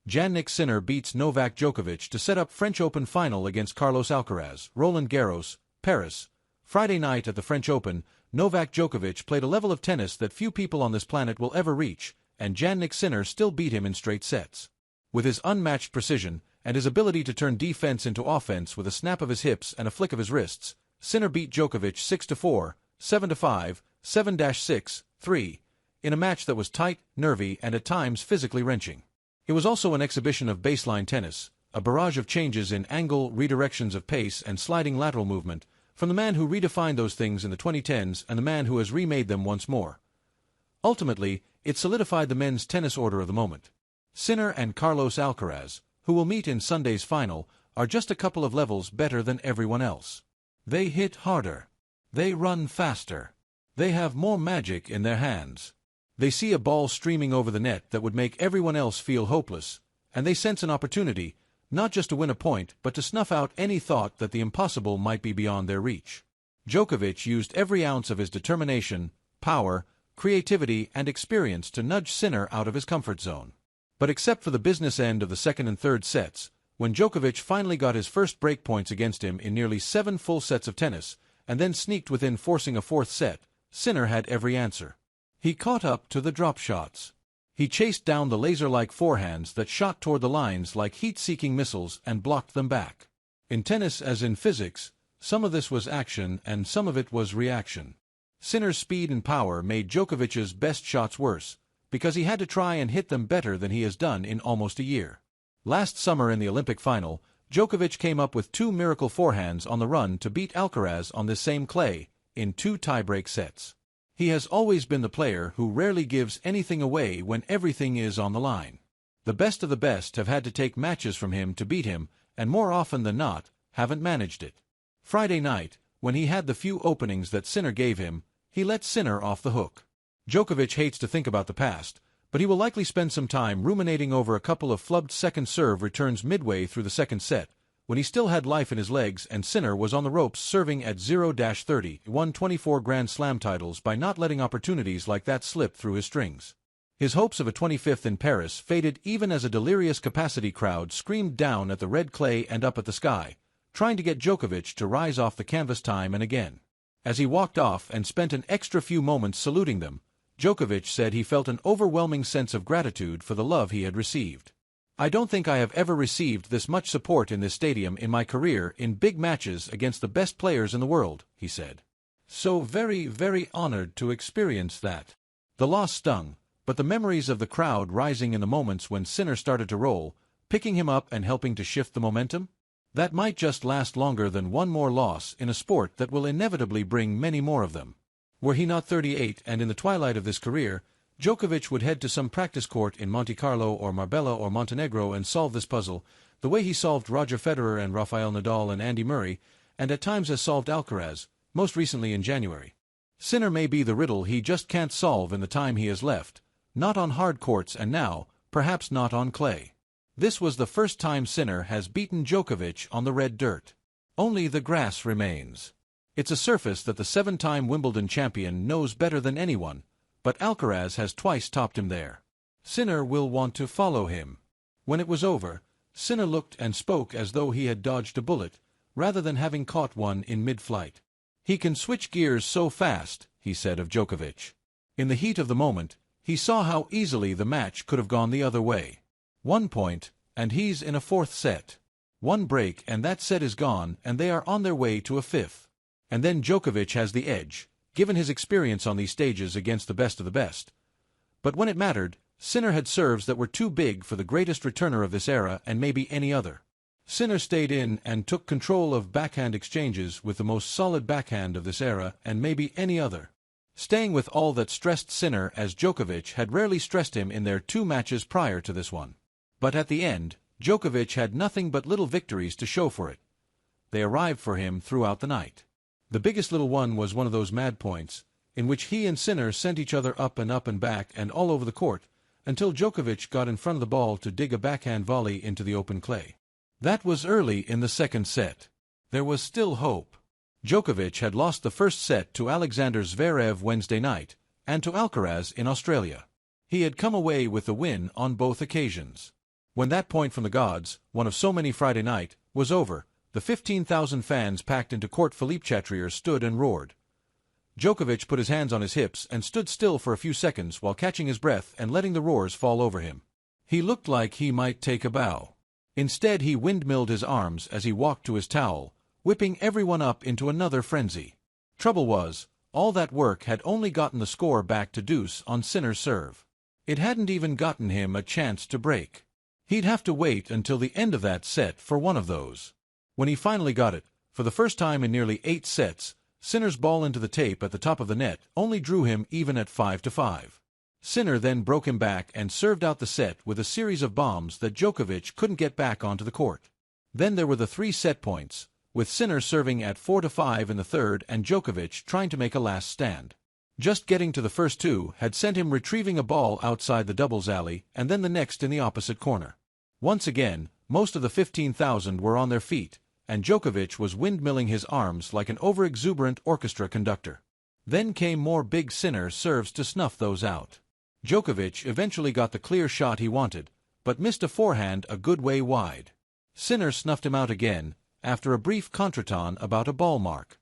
Jannik Sinner beats Novak Djokovic to set up French Open final against Carlos Alcaraz, Roland Garros, Paris. Friday night at the French Open, Novak Djokovic played a level of tennis that few people on this planet will ever reach, and Jannik Sinner still beat him in straight sets. With his unmatched precision, and his ability to turn defense into offense with a snap of his hips and a flick of his wrists, Sinner beat Djokovic 6-4, 7-5, 7-6, 3, in a match that was tight, nervy, and at times physically wrenching. It was also an exhibition of baseline tennis, a barrage of changes in angle, redirections of pace, and sliding lateral movement, from the man who redefined those things in the 2010s and the man who has remade them once more. Ultimately, it solidified the men's tennis order of the moment. Sinner and Carlos Alcaraz, who will meet in Sunday's final, are just a couple of levels better than everyone else. They hit harder. They run faster. They have more magic in their hands. They see a ball streaming over the net that would make everyone else feel hopeless, and they sense an opportunity, not just to win a point, but to snuff out any thought that the impossible might be beyond their reach. Djokovic used every ounce of his determination, power, creativity, and experience to nudge Sinner out of his comfort zone. But except for the business end of the second and third sets, when Djokovic finally got his first break points against him in nearly 7 full sets of tennis, and then sneaked within forcing a fourth set, Sinner had every answer. He caught up to the drop shots. He chased down the laser-like forehands that shot toward the lines like heat-seeking missiles and blocked them back. In tennis as in physics, some of this was action and some of it was reaction. Sinner's speed and power made Djokovic's best shots worse, because he had to try and hit them better than he has done in almost a year. Last summer in the Olympic final, Djokovic came up with 2 miracle forehands on the run to beat Alcaraz on this same clay, in 2 tie-break sets. He has always been the player who rarely gives anything away when everything is on the line. The best of the best have had to take matches from him to beat him, and more often than not, haven't managed it. Friday night, when he had the few openings that Sinner gave him, he let Sinner off the hook. Djokovic hates to think about the past, but he will likely spend some time ruminating over a couple of flubbed second serve returns midway through the second set, when he still had life in his legs and Sinner was on the ropes serving at 0-30, won 24 Grand Slam titles by not letting opportunities like that slip through his strings. His hopes of a 25th in Paris faded even as a delirious capacity crowd screamed down at the red clay and up at the sky, trying to get Djokovic to rise off the canvas time and again. As he walked off and spent an extra few moments saluting them, Djokovic said he felt an overwhelming sense of gratitude for the love he had received. "I don't think I have ever received this much support in this stadium in my career in big matches against the best players in the world," he said. "So very, very honored to experience that." The loss stung, but the memories of the crowd rising in the moments when Sinner started to roll, picking him up and helping to shift the momentum? That might just last longer than one more loss in a sport that will inevitably bring many more of them. Were he not 38 and in the twilight of this career, Djokovic would head to some practice court in Monte Carlo or Marbella or Montenegro and solve this puzzle, the way he solved Roger Federer and Rafael Nadal and Andy Murray, and at times has solved Alcaraz, most recently in January. Sinner may be the riddle he just can't solve in the time he has left, not on hard courts and now, perhaps not on clay. This was the first time Sinner has beaten Djokovic on the red dirt. Only the grass remains. It's a surface that the 7-time Wimbledon champion knows better than anyone, but Alcaraz has twice topped him there. Sinner will want to follow him. When it was over, Sinner looked and spoke as though he had dodged a bullet, rather than having caught one in mid-flight. "He can switch gears so fast," he said of Djokovic. In the heat of the moment, he saw how easily the match could have gone the other way. 1 point, and he's in a 4th set. 1 break and that set is gone and they are on their way to a 5th. And then Djokovic has the edge, given his experience on these stages against the best of the best. But when it mattered, Sinner had serves that were too big for the greatest returner of this era and maybe any other. Sinner stayed in and took control of backhand exchanges with the most solid backhand of this era and maybe any other. Staying with all that stressed Sinner as Djokovic had rarely stressed him in their 2 matches prior to this one. But at the end, Djokovic had nothing but little victories to show for it. They arrived for him throughout the night. The biggest little one was one of those mad points, in which he and Sinner sent each other up and back and all over the court, until Djokovic got in front of the ball to dig a backhand volley into the open clay. That was early in the second set. There was still hope. Djokovic had lost the first set to Alexander Zverev Wednesday night, and to Alcaraz in Australia. He had come away with the win on both occasions. When that point from the gods, one of so many Friday night, was over, the 15,000 fans packed into Court Philippe Chatrier stood and roared. Djokovic put his hands on his hips and stood still for a few seconds while catching his breath and letting the roars fall over him. He looked like he might take a bow. Instead, he windmilled his arms as he walked to his towel, whipping everyone up into another frenzy. Trouble was, all that work had only gotten the score back to deuce on Sinner's serve. It hadn't even gotten him a chance to break. He'd have to wait until the end of that set for one of those. When he finally got it, for the first time in nearly 8 sets, Sinner's ball into the tape at the top of the net only drew him even at 5-5. Sinner then broke him back and served out the set with a series of bombs that Djokovic couldn't get back onto the court. Then there were the 3 set points, with Sinner serving at 4-5 in the third and Djokovic trying to make a last stand. Just getting to the first 2 had sent him retrieving a ball outside the doubles alley and then the next in the opposite corner. Once again, most of the 15,000 were on their feet, and Djokovic was windmilling his arms like an over-exuberant orchestra conductor. Then came more big Sinner serves to snuff those out. Djokovic eventually got the clear shot he wanted, but missed a forehand a good way wide. Sinner snuffed him out again, after a brief contretemps about a ball mark.